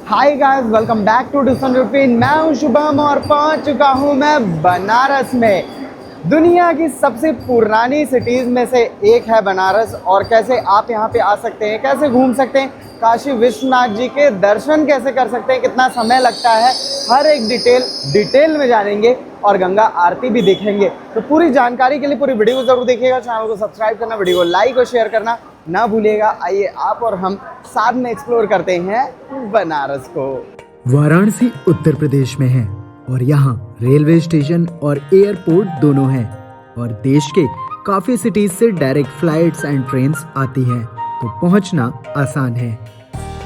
Hi guys, welcome back to डिसन routine. मैं हूं शुभम और पहुंच चुका हूं मैं बनारस में। दुनिया की सबसे पुरानी सिटीज़ में से एक है बनारस। और कैसे आप यहां पे आ सकते हैं, कैसे घूम सकते हैं, काशी विश्वनाथ जी के दर्शन कैसे कर सकते हैं, कितना समय लगता है, हर एक डिटेल में जानेंगे और गंगा आरती भी देखेंगे। तो पूरी जानकारी के लिए पूरी वीडियो को जरूर देखिएगा। चैनल को सब्सक्राइब करना, वीडियो को लाइक और शेयर करना ना भूलिएगा। आइए आप और हम साथ में एक्सप्लोर करते हैं बनारस को। वाराणसी उत्तर प्रदेश में है और यहाँ रेलवे स्टेशन और एयरपोर्ट दोनों हैं और देश के काफी सिटीज से डायरेक्ट फ्लाइट्स एंड ट्रेन्स आती हैं, तो पहुँचना आसान है।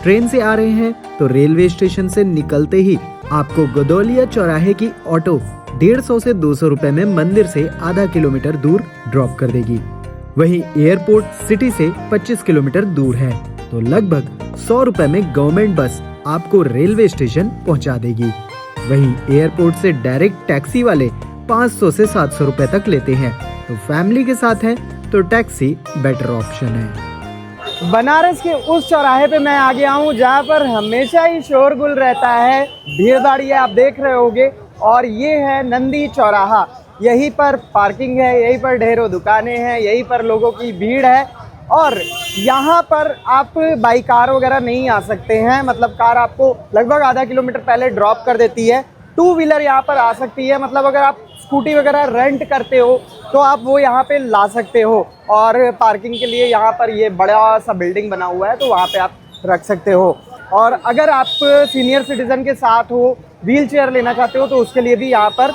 ट्रेन से आ रहे हैं तो रेलवे स्टेशन से निकलते ही आपको गदौलिया चौराहे की ऑटो 150 से 200 रुपए में मंदिर से आधा किलोमीटर दूर ड्रॉप कर देगी। वहीं एयरपोर्ट सिटी से 25 किलोमीटर दूर है, तो लगभग 100 रुपए में गवर्नमेंट बस आपको रेलवे स्टेशन पहुंचा देगी। वहीं एयरपोर्ट से डायरेक्ट टैक्सी वाले 500 से 700 रुपए तक लेते हैं, तो फैमिली के साथ है तो टैक्सी बेटर ऑप्शन है। बनारस के उस चौराहे पे मैं आ गया हूँ जहाँ पर हमेशा ही शोरगुल रहता है, भीड़ भाड़ ये आप देख रहे होंगे। और ये है नंदी चौराहा। यहीं पर पार्किंग है, यहीं पर ढेरों दुकानें हैं, यहीं पर लोगों की भीड़ है। और यहाँ पर आप बाई कार वगैरह नहीं आ सकते हैं, मतलब कार आपको लगभग आधा किलोमीटर पहले ड्रॉप कर देती है। टू व्हीलर यहाँ पर आ सकती है, मतलब अगर आप स्कूटी वगैरह रेंट करते हो तो आप वो यहाँ पे ला सकते हो। और पार्किंग के लिए यहाँ पर ये बड़ा सा बिल्डिंग बना हुआ है, तो वहाँ पे आप रख सकते हो। और अगर आप सीनियर सिटीज़न के साथ हो, व्हील चेयर लेना चाहते हो, तो उसके लिए भी यहाँ पर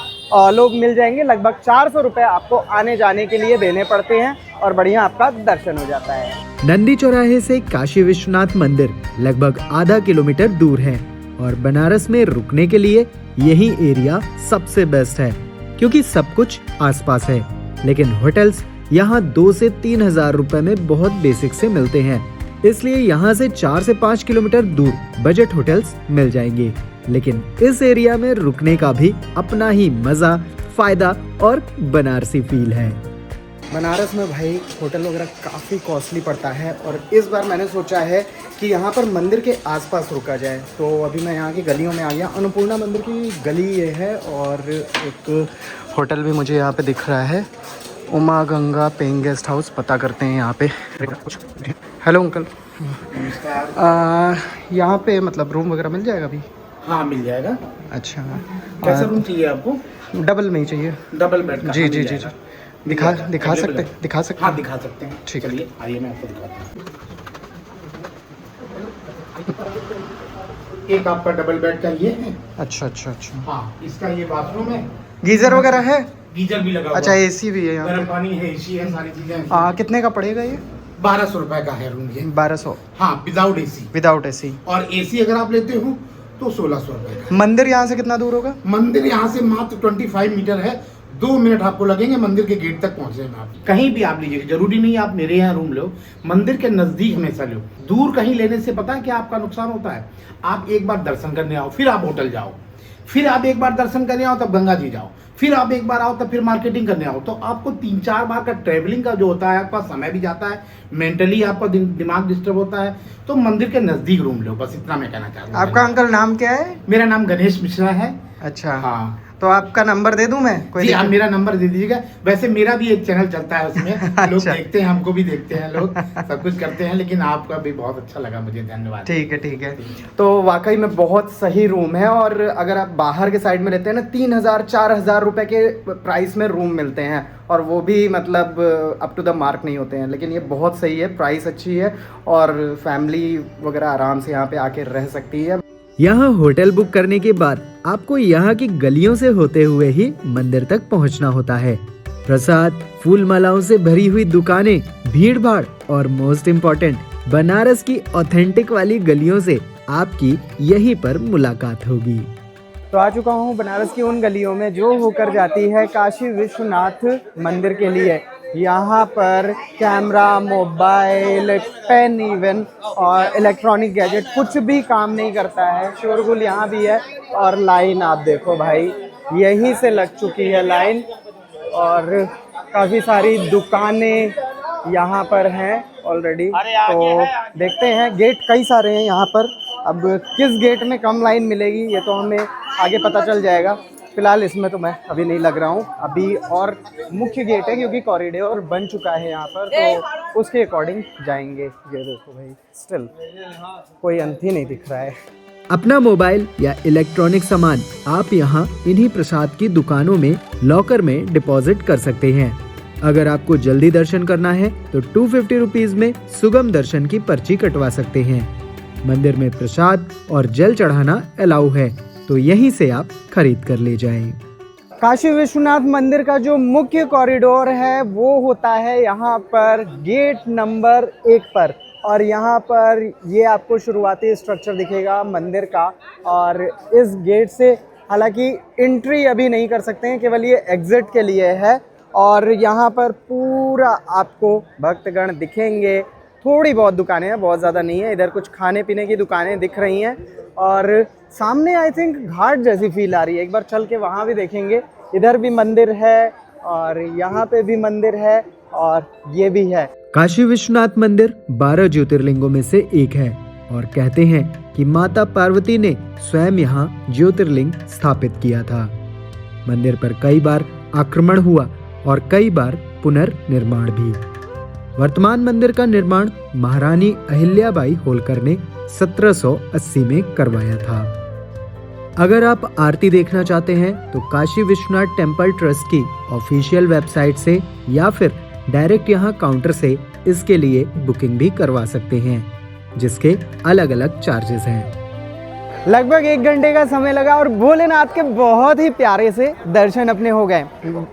लोग मिल जाएंगे। लगभग 400 रुपये आपको आने जाने के लिए देने पड़ते हैं और बढ़िया आपका दर्शन हो जाता है। नंदी चौराहे से काशी विश्वनाथ मंदिर लगभग आधा किलोमीटर दूर है और बनारस में रुकने के लिए यही एरिया सबसे बेस्ट है, क्योंकि सब कुछ आसपास है। लेकिन होटल्स यहाँ 2 से 3 हजार रुपए में बहुत बेसिक से मिलते हैं, इसलिए यहाँ से 4 से 5 किलोमीटर दूर बजट होटल्स मिल जाएंगे। लेकिन इस एरिया में रुकने का भी अपना ही मजा, फायदा और बनारसी फील है। बनारस में भाई होटल वगैरह काफ़ी कॉस्टली पड़ता है, और इस बार मैंने सोचा है कि यहाँ पर मंदिर के आसपास रुका जाए। तो अभी मैं यहाँ की गलियों में आ गया। अन्नपूर्णा मंदिर की गली ये है, और एक होटल भी मुझे यहाँ पे दिख रहा है, Uma Ganga paying guest house. पता करते हैं यहाँ पे। हेलो अंकल, यहाँ पे मतलब रूम वगैरह मिल जाएगा अभी? हाँ, मिल जाएगा। अच्छा, कैसा रूम चाहिए आपको? डबल में ही चाहिए। डबल बेड का? जी जी जी जी। दिखा सकते हैं? हाँ, दिखा सकते हैं। ठीक है, चलिए आइए, मैं आपको दिखाता हूँ। एक आपका डबल बेड का ये है। अच्छा अच्छा अच्छा। हाँ, इसका ये बाथरूम है। गीजर वगैरह है? गीजर भी लगा हुआ। अच्छा, एसी भी है यहाँ गर्म पे? पानी है, एसी है, सारी चीजें हैं। कितने का पड़ेगा ये? 1200 रुपए का है रूम ये। 1200? हाँ, विदाउट एसी। Without AC. और एसी अगर आप लेते हो तो 1600 रुपए का। मंदिर यहाँ से कितना दूर होगा? मंदिर यहाँ से मात्र 25 मीटर है। 2 मिनट आपको लगेंगे मंदिर के गेट तक पहुंचने में। आप कहीं भी आप लीजिए, जरूरी नहीं आप मेरे यहाँ रूम लो, मंदिर के नजदीक हमेशा लो। दूर कहीं लेने से पता है क्या आपका नुकसान होता है? आप एक बार दर्शन करने आओ, फिर आप होटल जाओ, फिर आप एक बार दर्शन करने आओ तब गंगा जी जाओ, फिर आप एक बार आओ तब फिर मार्केटिंग करने आओ, तो आपको 3-4 बार का ट्रेवलिंग का जो होता है, आपका समय भी जाता है, मेंटली आपका दिमाग डिस्टर्ब होता है। तो मंदिर के नजदीक रूम लो, बस इतना मैं कहना चाहता हूँ। आपका अंकल नाम क्या है? मेरा नाम गणेश मिश्रा है। अच्छा हाँ, तो आपका नंबर दे दूं मैं? जी आप मेरा नंबर दे दीजिएगा। वैसे मेरा भी एक चैनल चलता है, उसमें अच्छा। लोग देखते हैं, हमको भी देखते हैं लोग, सब कुछ करते हैं, लेकिन आपका भी बहुत अच्छा लगा मुझे, धन्यवाद। ठीक है ठीक है। तो वाकई में बहुत सही रूम है, और अगर आप बाहर के साइड में रहते हैं ना, 3000-4000 रुपए के प्राइस में रूम मिलते हैं, और वो भी मतलब अप टू द मार्क नहीं होते हैं। लेकिन ये बहुत सही है, प्राइस अच्छी है, और फैमिली वगैरह आराम से यहाँ पे आके रह सकती है। यहाँ होटल बुक करने के बाद आपको यहाँ की गलियों से होते हुए ही मंदिर तक पहुँचना होता है। प्रसाद, फूल मालाओं से भरी हुई दुकानें, भीड़ भाड़ और मोस्ट इम्पोर्टेंट बनारस की ऑथेंटिक वाली गलियों से आपकी यहीं पर मुलाकात होगी। तो आ चुका हूँ बनारस की उन गलियों में जो होकर जाती है काशी विश्वनाथ मंदिर के लिए। यहाँ पर कैमरा, मोबाइल, पेन, इवन और इलेक्ट्रॉनिक गैजेट कुछ भी काम नहीं करता है। शोरगुल यहाँ भी है, और लाइन आप देखो भाई, यहीं से लग चुकी है लाइन, और काफ़ी सारी दुकानें यहाँ पर हैं ऑलरेडी। तो देखते हैं, गेट कई सारे हैं यहाँ पर, अब किस गेट में कम लाइन मिलेगी ये तो हमें आगे पता चल जाएगा। फिलहाल इसमें तो मैं अभी नहीं लग रहा हूँ, अभी और मुख्य गेट है क्योंकि कॉरिडोर बन चुका है यहाँ पर, तो उसके अकॉर्डिंग जाएंगे। ये देखो भाई, स्टिल कोई अंत ही नहीं दिख रहा है। अपना मोबाइल या इलेक्ट्रॉनिक सामान आप यहाँ इन्हीं प्रसाद की दुकानों में लॉकर में डिपॉजिट कर सकते हैं। अगर आपको जल्दी दर्शन करना है तो 250 रुपीज में सुगम दर्शन की पर्ची कटवा सकते हैं। मंदिर में प्रसाद और जल चढ़ाना अलाउ है, तो यहीं से आप खरीद कर ले जाएं। काशी विश्वनाथ मंदिर का जो मुख्य कॉरिडोर है वो होता है यहाँ पर गेट नंबर 1 पर, और यहाँ पर ये आपको शुरुआती स्ट्रक्चर दिखेगा मंदिर का। और इस गेट से हालांकि एंट्री अभी नहीं कर सकते हैं, केवल ये एग्जिट के लिए है। और यहाँ पर पूरा आपको भक्तगण दिखेंगे। थोड़ी बहुत दुकानें हैं, बहुत ज़्यादा नहीं है। इधर कुछ खाने पीने की दुकानें दिख रही हैं और सामने आई थिंक घाट जैसी फील आ रही है। एक बार चल के वहाँ भी देखेंगे। इधर भी मंदिर है और यहाँ पे भी मंदिर है और ये भी है। काशी विश्वनाथ मंदिर 12 ज्योतिर्लिंगों में से एक है और कहते हैं कि माता पार्वती ने स्वयं यहाँ ज्योतिर्लिंग स्थापित किया था। मंदिर पर कई बार आक्रमण हुआ और कई बार पुनर्निर्माण भी। वर्तमान मंदिर का निर्माण महारानी अहिल्याबाई होलकर ने 1780 में करवाया था। अगर आप आरती देखना चाहते हैं तो काशी विश्वनाथ टेम्पल ट्रस्ट की ऑफिशियल वेबसाइट से या फिर डायरेक्ट यहाँ काउंटर से इसके लिए बुकिंग भी करवा सकते हैं, जिसके अलग अलग चार्जेस हैं। लगभग 1 घंटे का समय लगा और भोलेनाथ के बहुत ही प्यारे से दर्शन अपने हो गए।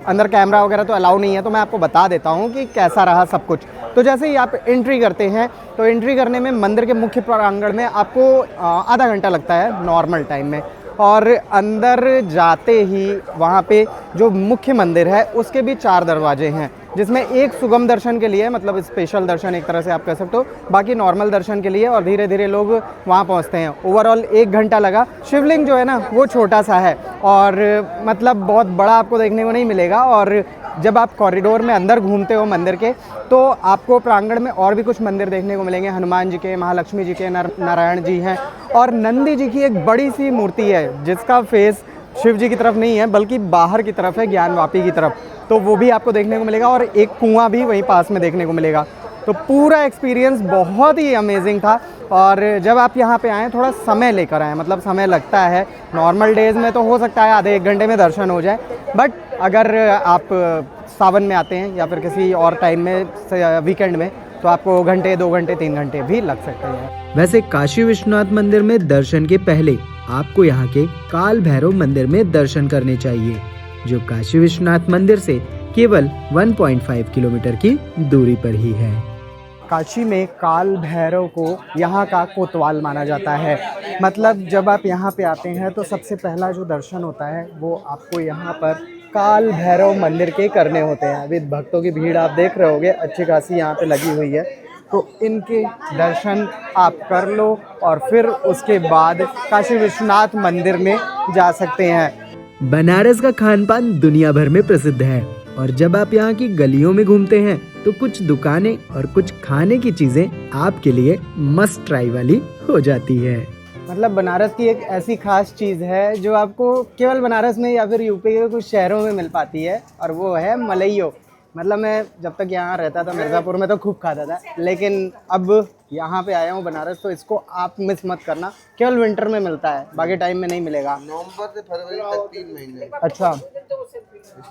अंदर कैमरा वगैरह तो अलाउ नहीं है, तो मैं आपको बता देता हूँ कि कैसा रहा सब कुछ। तो जैसे ही आप एंट्री करते हैं तो एंट्री करने में मंदिर के मुख्य प्रांगण में आपको आधा घंटा लगता है नॉर्मल टाइम में, और अंदर जाते ही वहाँ पे जो मुख्य मंदिर है उसके भी 4 दरवाजे हैं, जिसमें एक सुगम दर्शन के लिए, मतलब स्पेशल दर्शन एक तरह से आप कह सकते हो, बाकी नॉर्मल दर्शन के लिए, और धीरे धीरे लोग वहाँ पहुँचते हैं। ओवरऑल 1 घंटा लगा। शिवलिंग जो है ना वो छोटा सा है और मतलब बहुत बड़ा आपको देखने को नहीं मिलेगा। और जब आप कॉरिडोर में अंदर घूमते हो मंदिर के तो आपको प्रांगण में और भी कुछ मंदिर देखने को मिलेंगे। हनुमान जी के, महालक्ष्मी जी के, नारायण जी हैं और नंदी जी की एक बड़ी सी मूर्ति है जिसका फेस शिव जी की तरफ नहीं है बल्कि बाहर की तरफ है, ज्ञानवापी की तरफ, तो वो भी आपको देखने को मिलेगा। और एक कुआं भी वहीं पास में देखने को मिलेगा। तो पूरा एक्सपीरियंस बहुत ही अमेजिंग था। और जब आप यहाँ पे आएँ थोड़ा समय लेकर आएँ, मतलब समय लगता है। नॉर्मल डेज़ में तो हो सकता है आधे 1 घंटे में दर्शन हो जाए, बट अगर आप सावन में आते हैं या फिर किसी और टाइम में, वीकेंड में, तो आपको घंटे, 2 घंटे, 3 घंटे भी लग सकते हैं। वैसे काशी विश्वनाथ मंदिर में दर्शन के पहले आपको यहाँ के काल भैरव मंदिर में दर्शन करने चाहिए, जो काशी विश्वनाथ मंदिर से केवल 1.5 किलोमीटर की दूरी पर ही है। काशी में काल भैरव को यहाँ का कोतवाल माना जाता है। मतलब जब आप यहाँ पे आते हैं तो सबसे पहला जो दर्शन होता है वो आपको यहाँ पर काल भैरव मंदिर के करने होते हैं। अभी भक्तों की भीड़ आप देख रहे होगे, अच्छी खासी यहाँ पे लगी हुई है, तो इनके दर्शन आप कर लो और फिर उसके बाद काशी विश्वनाथ मंदिर में जा सकते हैं। बनारस का खान पान दुनिया भर में प्रसिद्ध है और जब आप यहाँ की गलियों में घूमते हैं तो कुछ दुकानें और कुछ खाने की चीजें आपके लिए मस्ट ट्राई वाली हो जाती है। मतलब बनारस की एक ऐसी खास चीज़ है जो आपको केवल बनारस में या फिर यूपी के कुछ शहरों में मिल पाती है, और वो है मलइयो। मतलब मैं जब तक यहाँ रहता था मिर्ज़ापुर में तो खूब खाता था, लेकिन अब यहाँ पे आया हूँ बनारस तो इसको आप मिस मत करना। केवल विंटर में मिलता है, बाकी टाइम में नहीं मिलेगा। नवंबर से फरवरी तक 3 महीने। अच्छा,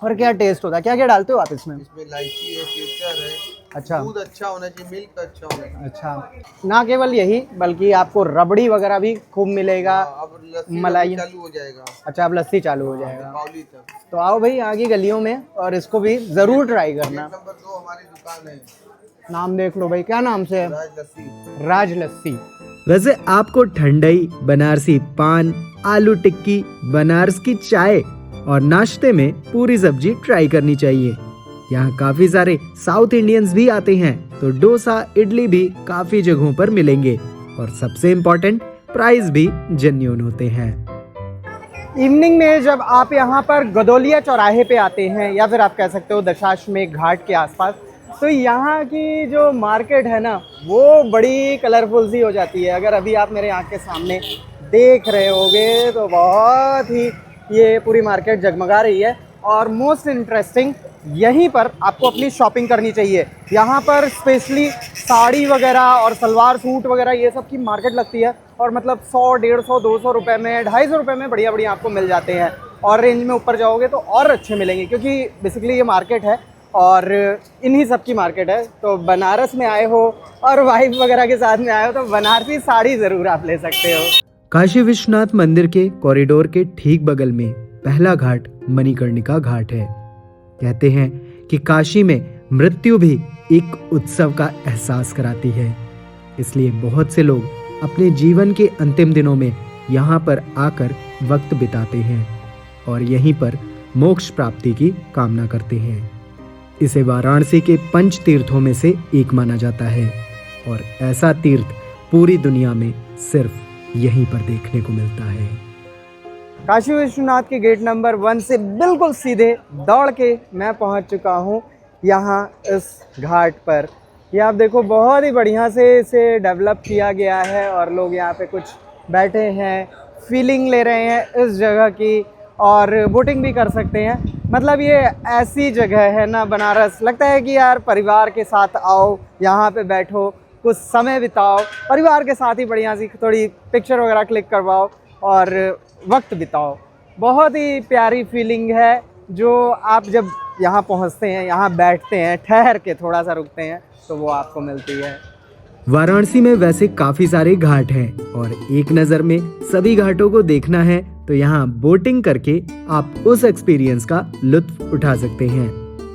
और क्या टेस्ट होता है, क्या क्या डालते हो आप इसमें? इसमें इलायची है, केसर है। अच्छा, दूध अच्छा होना चाहिए, मिल्क अच्छा होना चाहिए। अच्छा, ना केवल यही बल्कि आपको रबड़ी वगैरह भी खूब मिलेगा। अब लस्सी मलाई चालू हो जाएगा। अच्छा, अब लस्सी चालू हो जाएगा। बावली तक तो आओ भाई आगे गलियों में और इसको भी ज़रूर ट्राई करना। नंबर 2 हमारी दुकान है। नाम देख लो भाई, क्या नाम से है? राज लस्सी। राज लस्सी। वैसे आपको ठंडई, बनारसी पान, आलू टिक्की, बनारस की चाय और नाश्ते में पूरी सब्जी ट्राई करनी चाहिए। यहाँ काफी सारे साउथ इंडियंस भी आते हैं, तो डोसा, इडली भी काफी जगहों पर मिलेंगे और सबसे इम्पोर्टेंट प्राइस भी जेन्युइन होते हैं। इवनिंग में जब आप यहाँ पर गदोलिया चौराहे पे आते हैं या फिर आप कह सकते हो दशाश्वमेध घाट के आसपास, तो यहाँ की जो मार्केट है ना वो बड़ी कलरफुल सी हो जाती है। अगर अभी आप मेरे आँख के सामने देख रहे होगे तो बहुत ही ये पूरी मार्केट जगमगा रही है। और मोस्ट इंटरेस्टिंग, यहीं पर आपको अपनी शॉपिंग करनी चाहिए। यहाँ पर स्पेशली साड़ी वगैरह और सलवार सूट वगैरह ये सब की मार्केट लगती है और मतलब 100, 150, 200 रुपये में, 250 रुपये में बढ़िया बढ़िया आपको मिल जाते हैं। और रेंज में ऊपर जाओगे तो और अच्छे मिलेंगे, क्योंकि बेसिकली ये मार्केट है और इन्हीं सब की मार्केट है। तो बनारस में आए हो और वाइफ वगैरह के साथ में आए हो तो बनारसी साड़ी ज़रूर आप ले सकते हो। काशी विश्वनाथ मंदिर के कॉरिडोर के ठीक बगल में पहला घाट मणिकर्णिका घाट है। कहते हैं कि काशी में मृत्यु भी एक उत्सव का एहसास कराती है, इसलिए बहुत से लोग अपने जीवन के अंतिम दिनों में यहाँ पर आकर वक्त बिताते हैं और यहीं पर मोक्ष प्राप्ति की कामना करते हैं। इसे वाराणसी के पंच तीर्थों में से एक माना जाता है और ऐसा तीर्थ पूरी दुनिया में सिर्फ यहीं पर देखने को मिलता है। काशी विश्वनाथ के गेट नंबर 1 से बिल्कुल सीधे दौड़ के मैं पहुंच चुका हूं यहाँ इस घाट पर। ये आप देखो बहुत ही बढ़िया से इसे डेवलप किया गया है और लोग यहाँ पे कुछ बैठे हैं, फीलिंग ले रहे हैं इस जगह की और बोटिंग भी कर सकते हैं। मतलब ये ऐसी जगह है ना बनारस, लगता है कि यार परिवार के साथ आओ, यहाँ पे बैठो, कुछ समय बिताओ, परिवार के साथ ही बढ़िया सी थोड़ी पिक्चर वगैरह क्लिक करवाओ और वक्त बिताओ। बहुत ही प्यारी फीलिंग है जो आप जब यहाँ पहुँचते हैं, यहाँ बैठते हैं, ठहर के थोड़ा सा रुकते हैं तो वो आपको मिलती है। वाराणसी में वैसे काफी सारे घाट हैं और एक नज़र में सभी घाटों को देखना है तो यहाँ बोटिंग करके आप उस एक्सपीरियंस का लुत्फ उठा सकते हैं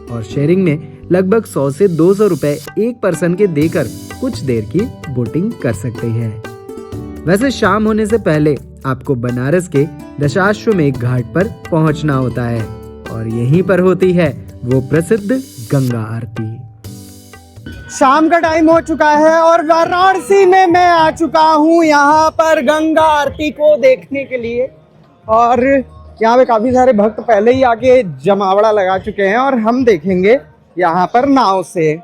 और शेयरिंग में लगभग 100 से 200 रुपए एक पर्सन के देकर कुछ देर की बोटिंग कर सकते हैं। वैसे शाम होने से पहले आपको बनारस के दशाश्वमेध घाट पर पहुंचना होता है और यहीं पर होती है वो प्रसिद्ध गंगा आरती। शाम का टाइम हो चुका है और वाराणसी में मैं आ चुका हूँ यहाँ पर गंगा आरती को देखने के लिए। और यहाँ पे काफ़ी सारे भक्त पहले ही आके जमावड़ा लगा चुके हैं और हम देखेंगे यहाँ पर नाव से।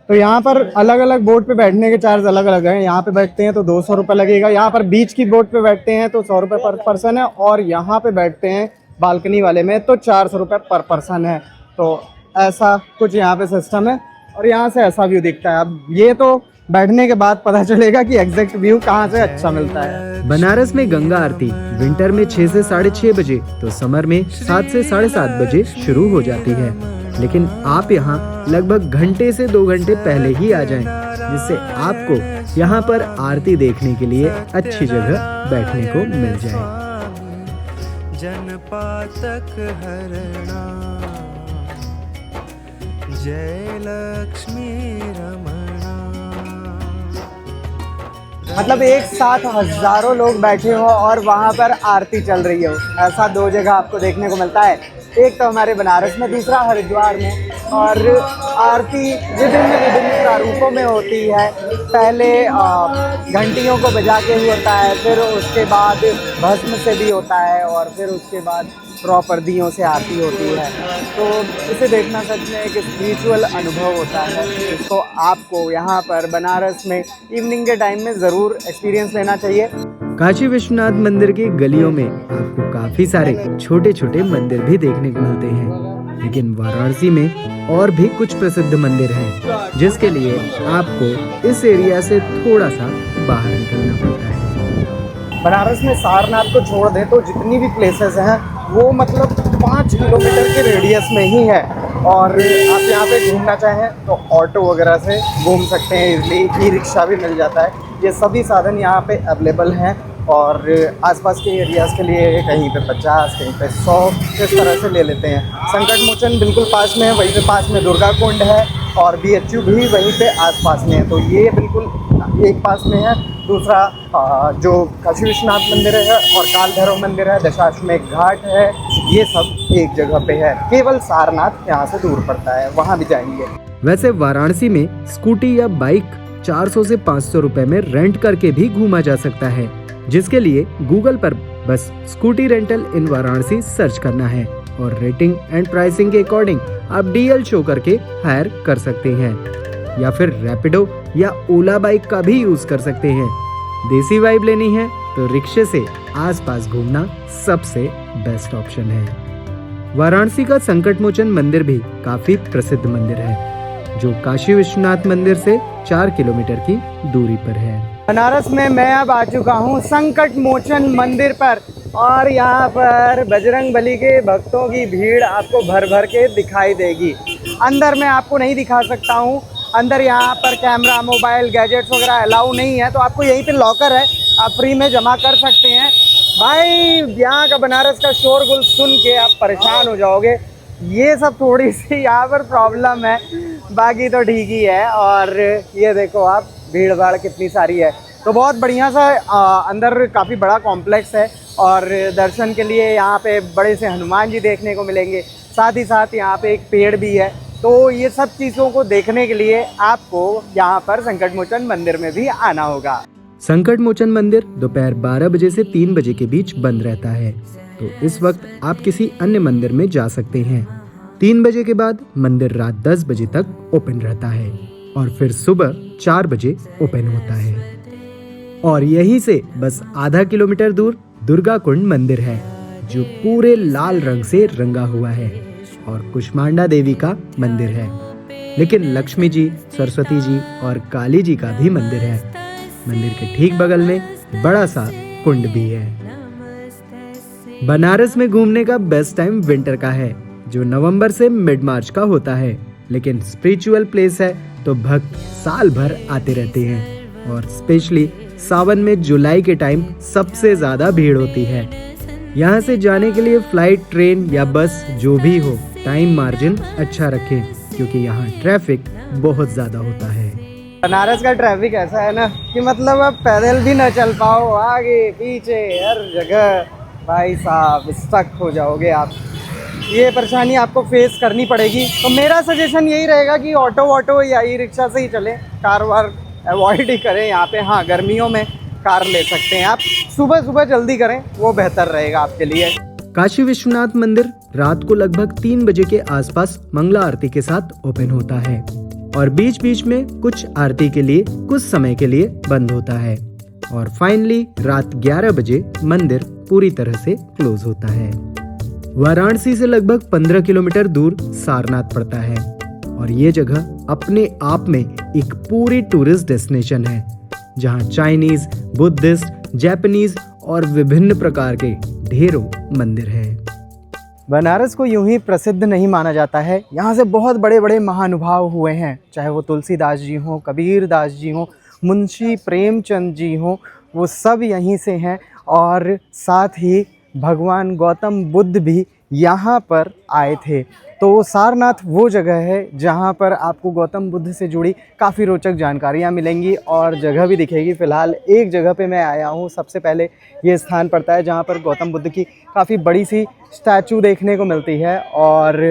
तो यहाँ पर अलग अलग बोट पे बैठने के चार्ज अलग अलग हैं। यहाँ पे बैठते हैं तो 200 रुपये लगेगा। यहाँ पर बीच की बोट पे बैठते हैं तो 100 रुपये पर पर्सन है और यहाँ पे बैठते हैं बालकनी वाले में तो 400 रुपये पर पर्सन है। तो ऐसा कुछ यहाँ पे सिस्टम है और यहाँ से ऐसा व्यू दिखता है। अब ये तो बैठने के बाद पता चलेगा कि एग्जैक्ट व्यू कहाँ से अच्छा मिलता है। बनारस में गंगा आरती विंटर में 6 से 6:30 बजे तो समर में 7 से 7:30 बजे शुरू हो जाती है, लेकिन आप यहाँ लगभग घंटे से 2 घंटे पहले ही आ जाएं, जिससे आपको यहाँ पर आरती देखने के लिए अच्छी जगह बैठने को मिल जाए। जनपातक हरणा जय लक्ष्मी रमणा। मतलब एक साथ हजारों लोग बैठे हो और वहाँ पर आरती चल रही हो, ऐसा 2 जगह आपको देखने को मिलता है। एक तो हमारे बनारस में, दूसरा हरिद्वार में। और आरती विभिन्न प्रारूपों में होती है। पहले घंटियों को बजा के ही होता है, फिर उसके बाद भस्म से भी होता है और फिर उसके बाद प्रॉपर दियों से आरती होती है। तो इसे देखना सच में एक स्पिरिचुअल अनुभव होता है, जिसको आपको यहाँ पर बनारस में इवनिंग के टाइम में ज़रूर एक्सपीरियंस लेना चाहिए। काशी विश्वनाथ मंदिर की गलियों में आपको काफी सारे छोटे छोटे मंदिर भी देखने को मिलते हैं, लेकिन वाराणसी में और भी कुछ प्रसिद्ध मंदिर हैं, जिसके लिए आपको इस एरिया से थोड़ा सा बाहर निकलना पड़ता है। बनारस में सारनाथ को छोड़ दें तो जितनी भी प्लेसेस हैं वो मतलब 5 किलोमीटर के रेडियस में ही है। और आप यहाँ पे घूमना चाहें तो ऑटो वगैरह से घूम सकते हैं इजली, ई रिक्शा भी मिल जाता है। ये सभी साधन यहाँ पे अवेलेबल हैं और आसपास के एरियाज़ के लिए कहीं पे 50, कहीं पे 100 इस तरह से ले लेते हैं। संकट मोचन बिल्कुल पास में है, वहीं पे पास में दुर्गा कुंड है और BHU भी वहीं पे आसपास में है। तो ये बिल्कुल एक पास में है। दूसरा जो काशी विश्वनाथ मंदिर है और काल भैरव मंदिर है, दशाश्वमेध घाट है, ये सब एक जगह पे है। केवल सारनाथ यहाँ से दूर पड़ता है, वहाँ भी जाएंगे। वैसे वाराणसी में स्कूटी या बाइक 400 से 500 रुपए में रेंट करके भी घूमा जा सकता है, जिसके लिए गूगल पर बस स्कूटी रेंटल इन वाराणसी सर्च करना है और रेटिंग एंड प्राइसिंग के अकॉर्डिंग आप डीएल शो करके हायर कर सकते हैं या फिर रैपिडो या ओला बाइक का भी यूज कर सकते हैं। देसी वाइब लेनी है तो रिक्शे से आसपास घूमना सबसे बेस्ट ऑप्शन है। वाराणसी का संकट मोचन मंदिर भी काफी प्रसिद्ध मंदिर है जो काशी विश्वनाथ मंदिर से 4 किलोमीटर की दूरी पर है। बनारस में मैं अब आ चुका हूँ संकट मोचन मंदिर पर और यहाँ पर बजरंग बली के भक्तों की भीड़ आपको भर भर के दिखाई देगी। अंदर मैं आपको नहीं दिखा सकता हूँ, अंदर यहाँ पर कैमरा मोबाइल गैजेट्स वगैरह अलाउ नहीं है, तो आपको यहीं पे लॉकर है, आप फ्री में जमा कर सकते हैं। भाई यहाँ का बनारस का शोरगुल सुन के आप परेशान हो जाओगे। ये सब थोड़ी सी यहाँ पर प्रॉब्लम है, बाकी तो ठीक ही है। और ये देखो आप भीड़ भाड़ कितनी सारी है, तो बहुत बढ़िया सा अंदर काफ़ी बड़ा कॉम्प्लेक्स है और दर्शन के लिए यहाँ पे बड़े से हनुमान जी देखने को मिलेंगे। साथ ही साथ यहाँ पे एक पेड़ भी है, तो ये सब चीज़ों को देखने के लिए आपको यहाँ पर संकट मोचन मंदिर में भी आना होगा। संकट मोचन मंदिर दोपहर 12 बजे से 3 बजे के बीच बंद रहता है, तो इस वक्त आप किसी अन्य मंदिर में जा सकते हैं। 3 बजे के बाद मंदिर रात 10 बजे तक ओपन रहता है और फिर सुबह 4 बजे ओपन होता है। और यहीं से बस आधा किलोमीटर दूर दुर्गा कुंड मंदिर है जो पूरे लाल रंग से रंगा हुआ है और कुष्मांडा देवी का मंदिर है, लेकिन लक्ष्मी जी, सरस्वती जी और काली जी का भी मंदिर है। मंदिर के ठीक बगल में बड़ा सा कुंड भी है। बनारस में घूमने का बेस्ट टाइम विंटर का है जो नवंबर से मिड मार्च का होता है, लेकिन स्पिरिचुअल प्लेस है तो भक्त साल भर आते रहते हैं और स्पेशली सावन में जुलाई के टाइम सबसे ज्यादा भीड़ होती है। यहाँ से जाने के लिए फ्लाइट, ट्रेन या बस जो भी हो, टाइम मार्जिन अच्छा रखें क्योंकि यहाँ ट्रैफिक बहुत ज्यादा होता है। बनारस का ट्रैफिक ऐसा है ना कि मतलब आप पैदल भी न चल पाओ, आगे पीछे हर जगह भाई साहब स्टक हो जाओगे आप। ये परेशानी आपको फेस करनी पड़ेगी, तो मेरा सजेशन यही रहेगा कि ऑटो या ई रिक्शा से ही चलें, कार वार अवॉइड ही करें यहाँ पे। हाँ, गर्मियों में कार ले सकते हैं आप, सुबह सुबह जल्दी करें, वो बेहतर रहेगा आपके लिए। काशी विश्वनाथ मंदिर रात को लगभग 3 बजे के आसपास मंगला आरती के साथ ओपन होता है और बीच बीच में कुछ आरती के लिए कुछ समय के लिए बंद होता है और फाइनली रात 11 बजे मंदिर पूरी तरह से क्लोज होता है। वाराणसी से लगभग 15 किलोमीटर दूर सारनाथ पड़ता है और ये जगह अपने आप में एक पूरी टूरिस्ट डेस्टिनेशन है जहां चाइनीज, बुद्धिस्ट, जापानीज और विभिन्न प्रकार के ढेरों मंदिर हैं। बनारस को यूं ही प्रसिद्ध नहीं माना जाता है, यहाँ से बहुत बड़े बड़े महानुभाव हुए हैं, चाहे वो तुलसीदास जी हों, कबीर दास जी हों, मुंशी प्रेमचंद जी हों, वो सब यहीं से हैं। और साथ ही भगवान गौतम बुद्ध भी यहाँ पर आए थे। तो सारनाथ वो जगह है जहाँ पर आपको गौतम बुद्ध से जुड़ी काफ़ी रोचक जानकारियाँ मिलेंगी और जगह भी दिखेगी। फ़िलहाल एक जगह पे मैं आया हूँ, सबसे पहले ये स्थान पड़ता है जहाँ पर गौतम बुद्ध की काफ़ी बड़ी सी स्टैचू देखने को मिलती है और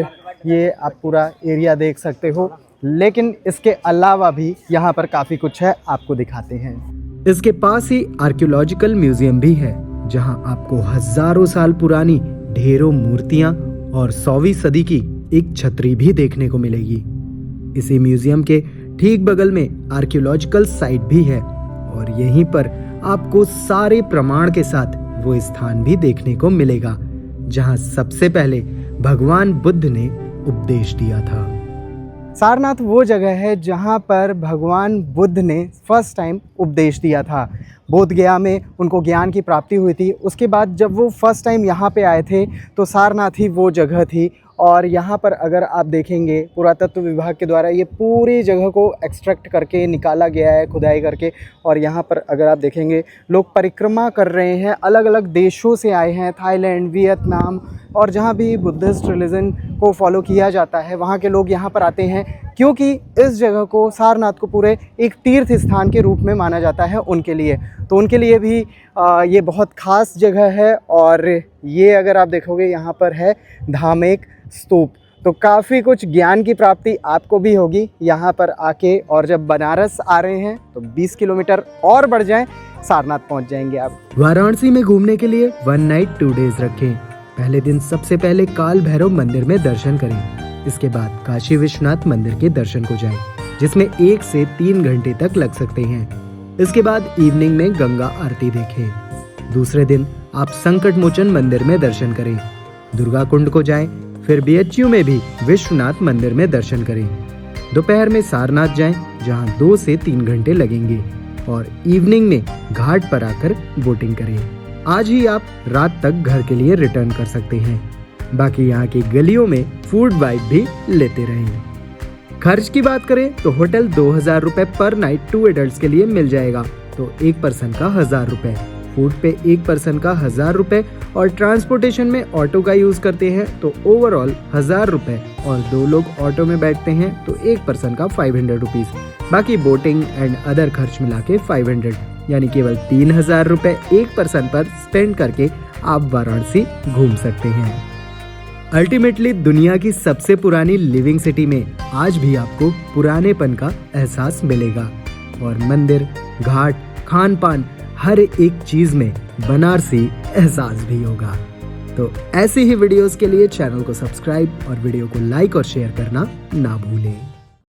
ये आप पूरा एरिया देख सकते हो। लेकिन इसके अलावा भी यहाँ पर काफ़ी कुछ है, आपको दिखाते हैं। इसके पास ही आर्कियोलॉजिकल म्यूजियम भी है जहाँ आपको हजारों साल पुरानी ढेरों मूर्तियाँ और 100वीं सदी की एक छतरी भी देखने को मिलेगी। इसी म्यूजियम के ठीक बगल में आर्कियोलॉजिकल साइट भी है और यहीं पर आपको सारे प्रमाण के साथ वो स्थान भी देखने को मिलेगा जहां सबसे पहले भगवान बुद्ध ने उपदेश दिया था। सारनाथ वो जगह है जहाँ पर भगवान बुद्ध ने फर्स्ट टाइम उपदेश दिया था। बोध गया में उनको ज्ञान की प्राप्ति हुई थी। उसके बाद जब वो फर्स्ट टाइम यहाँ पे आए थे तो सारनाथ ही वो जगह थी। और यहाँ पर अगर आप देखेंगे पुरातत्व विभाग के द्वारा ये पूरी जगह को एक्सट्रैक्ट करके निकाला गया है, खुदाई करके। और यहाँ पर अगर आप देखेंगे लोग परिक्रमा कर रहे हैं, अलग अलग देशों से आए हैं, थाईलैंड, वियतनाम और जहाँ भी बुद्धिस्ट रिलीजन को फॉलो किया जाता है वहाँ के लोग यहाँ पर आते हैं, क्योंकि इस जगह को, सारनाथ को पूरे एक तीर्थ स्थान के रूप में माना जाता है उनके लिए। तो उनके लिए भी ये बहुत ख़ास जगह है। और ये अगर आप देखोगे यहाँ पर है धामेक स्तूप, तो काफ़ी कुछ ज्ञान की प्राप्ति आपको भी होगी यहाँ पर आके। और जब बनारस आ रहे हैं तो 20 किलोमीटर और बढ़ जाएं, सारनाथ पहुँच जाएंगे आप। वाराणसी में घूमने के लिए 1 नाइट 2 डेज रखें। पहले दिन सबसे पहले काल भैरव मंदिर में दर्शन करें। इसके बाद काशी विश्वनाथ मंदिर के दर्शन को जाएं, जिसमें 1 से 3 घंटे तक लग सकते हैं। इसके बाद इवनिंग में गंगा आरती देखें। दूसरे दिन आप संकट मोचन मंदिर में दर्शन करें, दुर्गा कुंड को जाएं, फिर BHU में भी विश्वनाथ मंदिर में दर्शन करें। दोपहर में सारनाथ जाएं, जहां 2 से 3 घंटे लगेंगे, और इवनिंग में घाट पर आकर बोटिंग करें। आज ही आप रात तक घर के लिए रिटर्न कर सकते हैं। बाकी यहाँ की गलियों में फूड वाइब भी लेते रहें। खर्च की बात करें तो होटल 2000 रुपए पर नाइट 2 एडल्ट्स के लिए मिल जाएगा, तो 1 पर्सन का 1000 रुपए, फूड पे 1 पर्सन का 1000 रुपए, और ट्रांसपोर्टेशन में ऑटो का यूज करते हैं तो ओवरऑल 1000 रुपए, और 2 लोग ऑटो में बैठते हैं तो 1 पर्सन का 500 रुपीज। बाकी बोटिंग एंड अदर खर्च मिला के 500, यानी केवल 3000 रुपए 1 पर्सन पर स्पेंड करके आप वाराणसी घूम सकते हैं। अल्टीमेटली दुनिया की सबसे पुरानी लिविंग सिटी में आज भी आपको पुरानेपन का एहसास मिलेगा, और मंदिर, घाट, खान पान, हर एक चीज में बनारसी एहसास भी होगा। तो ऐसी ही वीडियोस के लिए चैनल को सब्सक्राइब और वीडियो को लाइक और शेयर करना ना भूलें।